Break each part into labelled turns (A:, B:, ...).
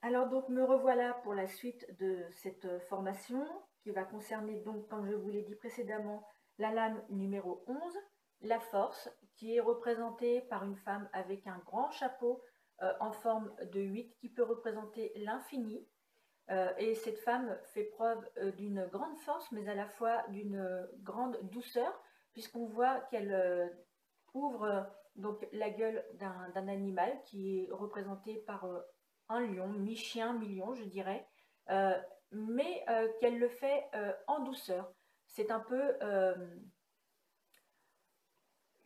A: Alors donc me revoilà pour la suite de cette formation qui va concerner donc, comme je vous l'ai dit précédemment, la lame numéro 11, la force, qui est représentée par une femme avec un grand chapeau en forme de 8 qui peut représenter l'infini. Et cette femme fait preuve d'une grande force, mais à la fois d'une grande douceur, puisqu'on voit qu'elle ouvre donc la gueule d'un animal qui est représenté par un lion, mi-chien, mi-lion, je dirais, euh, mais qu'elle le fait en douceur. C'est un peu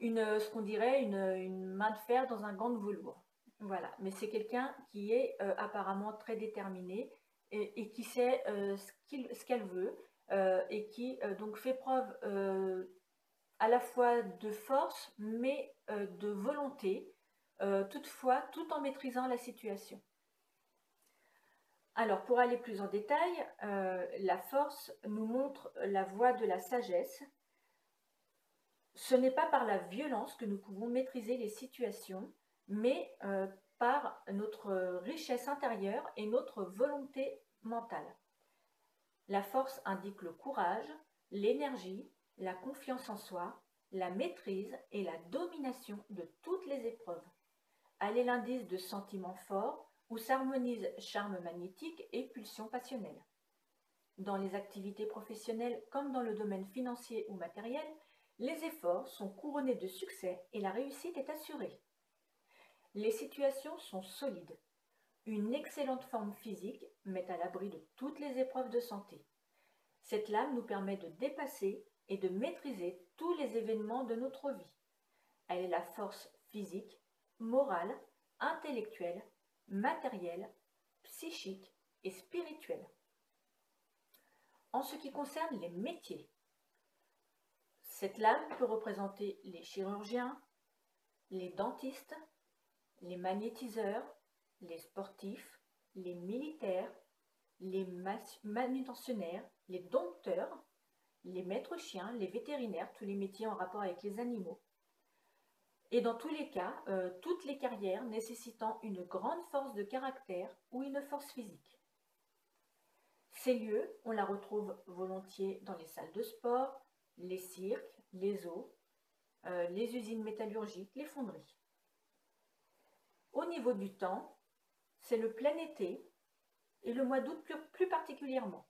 A: ce qu'on dirait une main de fer dans un gant de velours. Voilà, mais c'est quelqu'un qui est apparemment très déterminé et qui sait ce qu'elle veut et qui donc fait preuve à la fois de force, mais de volonté, toutefois, tout en maîtrisant la situation. Alors, pour aller plus en détail, la force nous montre la voie de la sagesse. Ce n'est pas par la violence que nous pouvons maîtriser les situations, mais par notre richesse intérieure et notre volonté mentale. La force indique le courage, l'énergie, la confiance en soi, la maîtrise et la domination de toutes les épreuves. Elle est l'indice de sentiments forts où s'harmonisent charme magnétique et pulsion passionnelle. Dans les activités professionnelles comme dans le domaine financier ou matériel, les efforts sont couronnés de succès et la réussite est assurée. Les situations sont solides. Une excellente forme physique met à l'abri de toutes les épreuves de santé. Cette lame nous permet de dépasser et de maîtriser tous les événements de notre vie. Elle est la force physique, morale, intellectuelle, matérielle, psychique et spirituelle. En ce qui concerne les métiers, cette lame peut représenter les chirurgiens, les dentistes, les magnétiseurs, les sportifs, les militaires, les manutentionnaires, les dompteurs, les maîtres chiens, les vétérinaires, tous les métiers en rapport avec les animaux. Et dans tous les cas, toutes les carrières nécessitant une grande force de caractère ou une force physique. Ces lieux, on la retrouve volontiers dans les salles de sport, les cirques, les zoos, les usines métallurgiques, les fonderies. Au niveau du temps, c'est le plein été et le mois d'août plus particulièrement.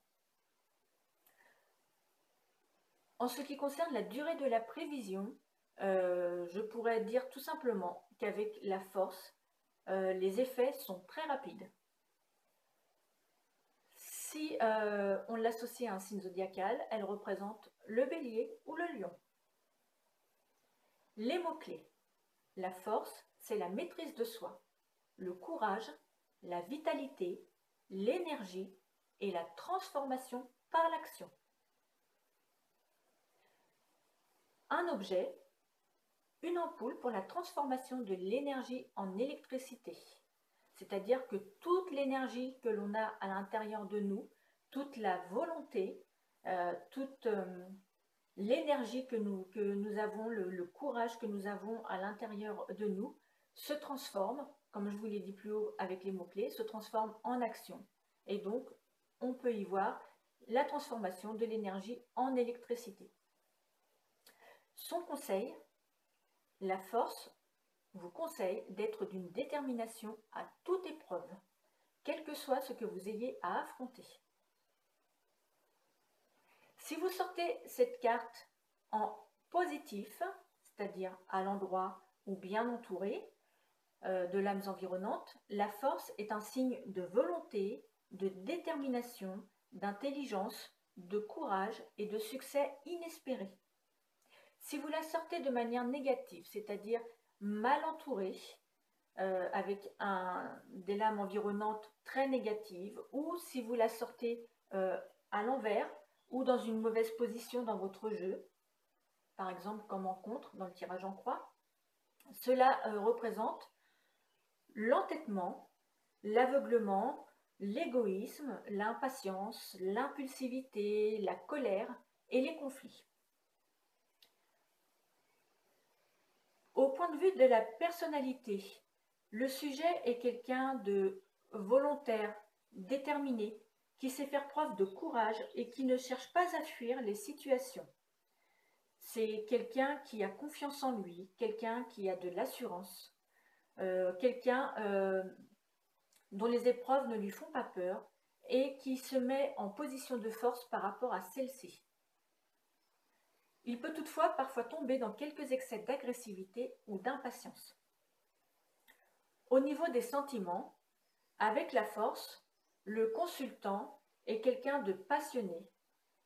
A: En ce qui concerne la durée de la prévision, je pourrais dire tout simplement qu'avec la force, les effets sont très rapides. Si on l'associe à un signe zodiacal, elle représente le bélier ou le lion. Les mots-clés. La force, c'est la maîtrise de soi, le courage, la vitalité, l'énergie et la transformation par l'action. Un objet, une ampoule pour la transformation de l'énergie en électricité. C'est-à-dire que toute l'énergie que l'on a à l'intérieur de nous, toute la volonté, toute l'énergie que nous avons, le courage que nous avons à l'intérieur de nous, se transforme, comme je vous l'ai dit plus haut avec les mots-clés, se transforme en action. Et donc, on peut y voir la transformation de l'énergie en électricité. Son conseil, la force vous conseille d'être d'une détermination à toute épreuve, quel que soit ce que vous ayez à affronter. Si vous sortez cette carte en positif, c'est-à-dire à l'endroit ou bien entouré de lames environnantes, la force est un signe de volonté, de détermination, d'intelligence, de courage et de succès inespéré. Si vous la sortez de manière négative, c'est-à-dire mal entourée, avec des lames environnantes très négatives, ou si vous la sortez à l'envers ou dans une mauvaise position dans votre jeu, par exemple comme en contre dans le tirage en croix, cela représente l'entêtement, l'aveuglement, l'égoïsme, l'impatience, l'impulsivité, la colère et les conflits. Au point de vue de la personnalité, le sujet est quelqu'un de volontaire, déterminé, qui sait faire preuve de courage et qui ne cherche pas à fuir les situations. C'est quelqu'un qui a confiance en lui, quelqu'un qui a de l'assurance, quelqu'un dont les épreuves ne lui font pas peur et qui se met en position de force par rapport à celle-ci. Il peut toutefois parfois tomber dans quelques excès d'agressivité ou d'impatience. Au niveau des sentiments, avec la force, le consultant est quelqu'un de passionné.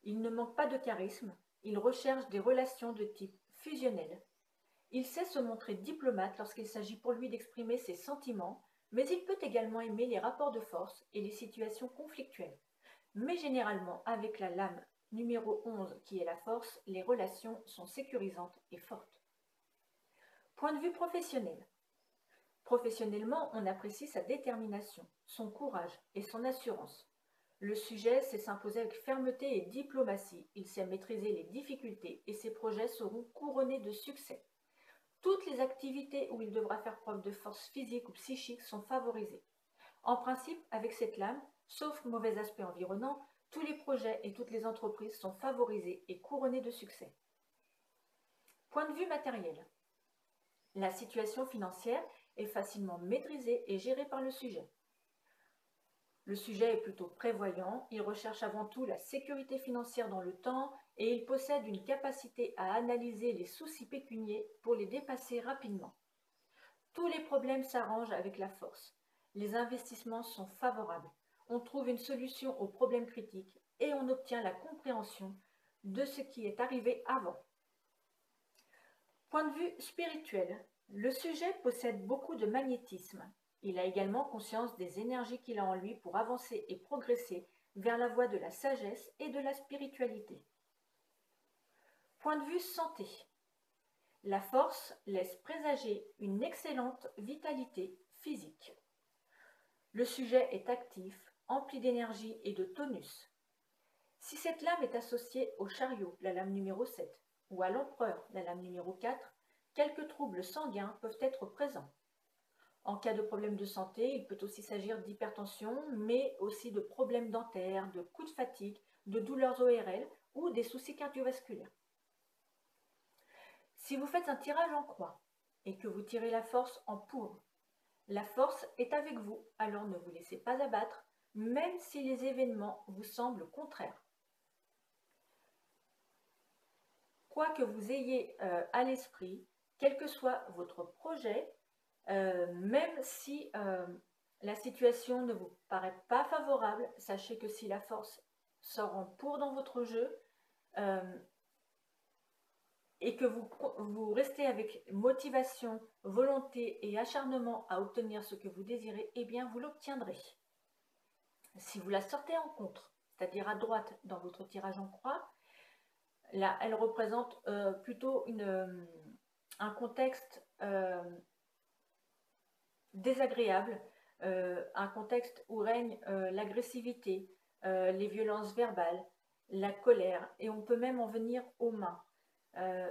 A: Il ne manque pas de charisme, il recherche des relations de type fusionnel. Il sait se montrer diplomate lorsqu'il s'agit pour lui d'exprimer ses sentiments, mais il peut également aimer les rapports de force et les situations conflictuelles. Mais généralement, avec la lame numéro 11 qui est la force, les relations sont sécurisantes et fortes. Point de vue professionnel. Professionnellement, on apprécie sa détermination, son courage et son assurance. Le sujet sait s'imposer avec fermeté et diplomatie, il sait maîtriser les difficultés et ses projets seront couronnés de succès. Toutes les activités où il devra faire preuve de force physique ou psychique sont favorisées. En principe, avec cette lame, sauf mauvais aspects environnants, tous les projets et toutes les entreprises sont favorisés et couronnés de succès. Point de vue matériel. La situation financière est facilement maîtrisée et gérée par le sujet. Le sujet est plutôt prévoyant, il recherche avant tout la sécurité financière dans le temps et il possède une capacité à analyser les soucis pécuniaires pour les dépasser rapidement. Tous les problèmes s'arrangent avec la force. Les investissements sont favorables. On trouve une solution aux problèmes critiques et on obtient la compréhension de ce qui est arrivé avant. Point de vue spirituel, le sujet possède beaucoup de magnétisme. Il a également conscience des énergies qu'il a en lui pour avancer et progresser vers la voie de la sagesse et de la spiritualité. Point de vue santé. La force laisse présager une excellente vitalité physique. Le sujet est actif, empli d'énergie et de tonus. Si cette lame est associée au chariot, la lame numéro 7, ou à l'empereur, la lame numéro 4, quelques troubles sanguins peuvent être présents. En cas de problème de santé, il peut aussi s'agir d'hypertension, mais aussi de problèmes dentaires, de coups de fatigue, de douleurs ORL ou des soucis cardiovasculaires. Si vous faites un tirage en croix et que vous tirez la force en poudre, la force est avec vous, alors ne vous laissez pas abattre, même si les événements vous semblent contraires. Quoi que vous ayez à l'esprit, quel que soit votre projet, même si la situation ne vous paraît pas favorable, sachez que si la force sort en pour dans votre jeu et que vous restez avec motivation, volonté et acharnement à obtenir ce que vous désirez, eh bien vous l'obtiendrez. Si vous la sortez en contre, c'est-à-dire à droite dans votre tirage en croix, là elle représente plutôt un contexte désagréable, un contexte où règne l'agressivité, les violences verbales, la colère, et on peut même en venir aux mains.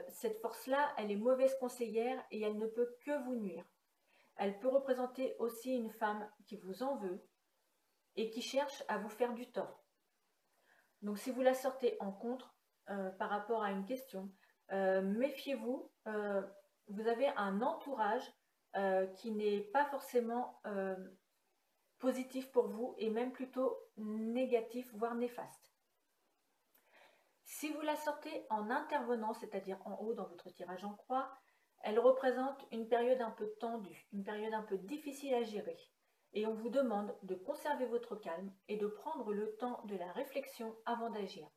A: Cette force-là, elle est mauvaise conseillère et elle ne peut que vous nuire. Elle peut représenter aussi une femme qui vous en veut et qui cherche à vous faire du tort. Donc si vous la sortez en contre par rapport à une question, méfiez-vous, vous avez un entourage qui n'est pas forcément positif pour vous et même plutôt négatif, voire néfaste. Si vous la sortez en intervenant, c'est-à-dire en haut dans votre tirage en croix, elle représente une période un peu tendue, une période un peu difficile à gérer. Et on vous demande de conserver votre calme et de prendre le temps de la réflexion avant d'agir.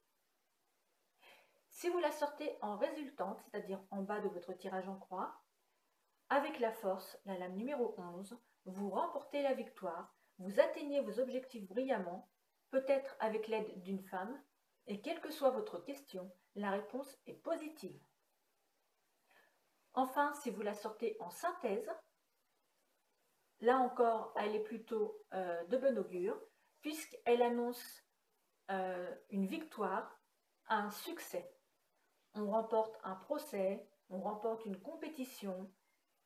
A: Si vous la sortez en résultante, c'est-à-dire en bas de votre tirage en croix, avec la force, la lame numéro 11, vous remportez la victoire, vous atteignez vos objectifs brillamment, peut-être avec l'aide d'une femme, et quelle que soit votre question, la réponse est positive. Enfin, si vous la sortez en synthèse, là encore, elle est plutôt de bon augure, puisqu'elle annonce une victoire, un succès. On remporte un procès, on remporte une compétition,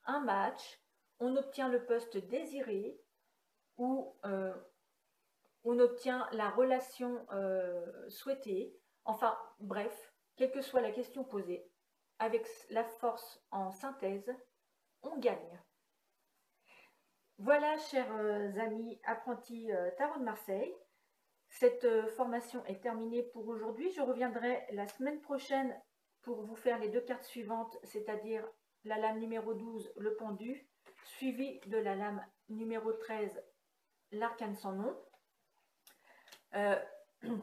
A: un match, on obtient le poste désiré ou on obtient la relation souhaitée. Enfin, bref, quelle que soit la question posée, avec la force en synthèse, on gagne. Voilà, chers amis apprentis Tarot de Marseille, cette formation est terminée pour aujourd'hui. Je reviendrai la semaine prochaine pour vous faire les 2 cartes suivantes, c'est-à-dire la lame numéro 12, le pendu, suivi de la lame numéro 13, l'arcane sans nom.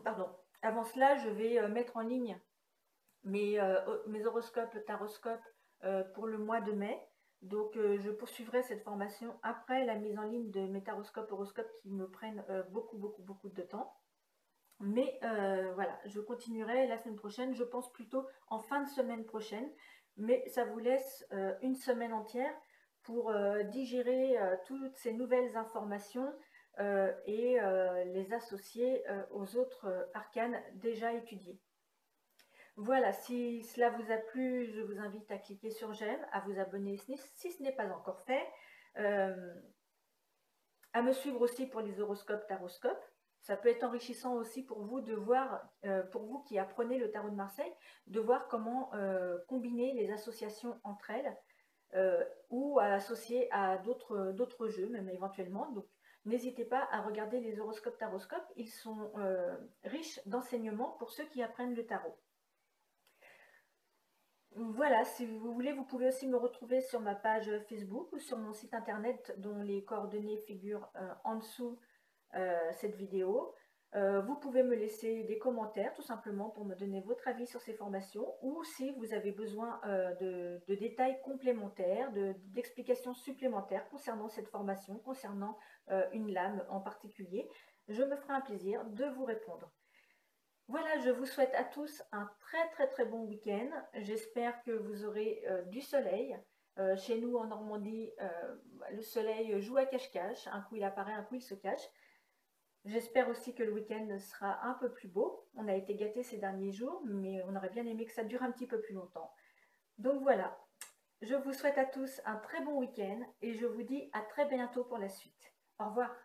A: Pardon. Avant cela, je vais mettre en ligne mes horoscopes, taroscopes pour le mois de mai. Donc, je poursuivrai cette formation après la mise en ligne de mes taroscopes, horoscopes qui me prennent beaucoup de temps. Mais voilà, je continuerai la semaine prochaine, je pense plutôt en fin de semaine prochaine. Mais ça vous laisse une semaine entière pour digérer toutes ces nouvelles informations et les associer aux autres arcanes déjà étudiés. Voilà, si cela vous a plu, je vous invite à cliquer sur j'aime, à vous abonner si ce n'est pas encore fait, à me suivre aussi pour les horoscopes, taroscopes. Ça peut être enrichissant aussi pour vous de voir, pour vous qui apprenez le tarot de Marseille, de voir comment combiner les associations entre elles ou à associer à d'autres jeux, même éventuellement. Donc, n'hésitez pas à regarder les horoscopes, taroscopes. Ils sont riches d'enseignements pour ceux qui apprennent le tarot. Voilà, si vous voulez, vous pouvez aussi me retrouver sur ma page Facebook ou sur mon site internet dont les coordonnées figurent en dessous cette vidéo. Vous pouvez me laisser des commentaires tout simplement pour me donner votre avis sur ces formations ou si vous avez besoin de détails complémentaires, d'explications supplémentaires concernant cette formation, concernant une lame en particulier, je me ferai un plaisir de vous répondre. Voilà, je vous souhaite à tous un très bon week-end. J'espère que vous aurez du soleil. Chez nous en Normandie, le soleil joue à cache-cache. Un coup il apparaît, un coup il se cache. J'espère aussi que le week-end sera un peu plus beau. On a été gâtés ces derniers jours, mais on aurait bien aimé que ça dure un petit peu plus longtemps. Donc voilà, je vous souhaite à tous un très bon week-end et je vous dis à très bientôt pour la suite. Au revoir.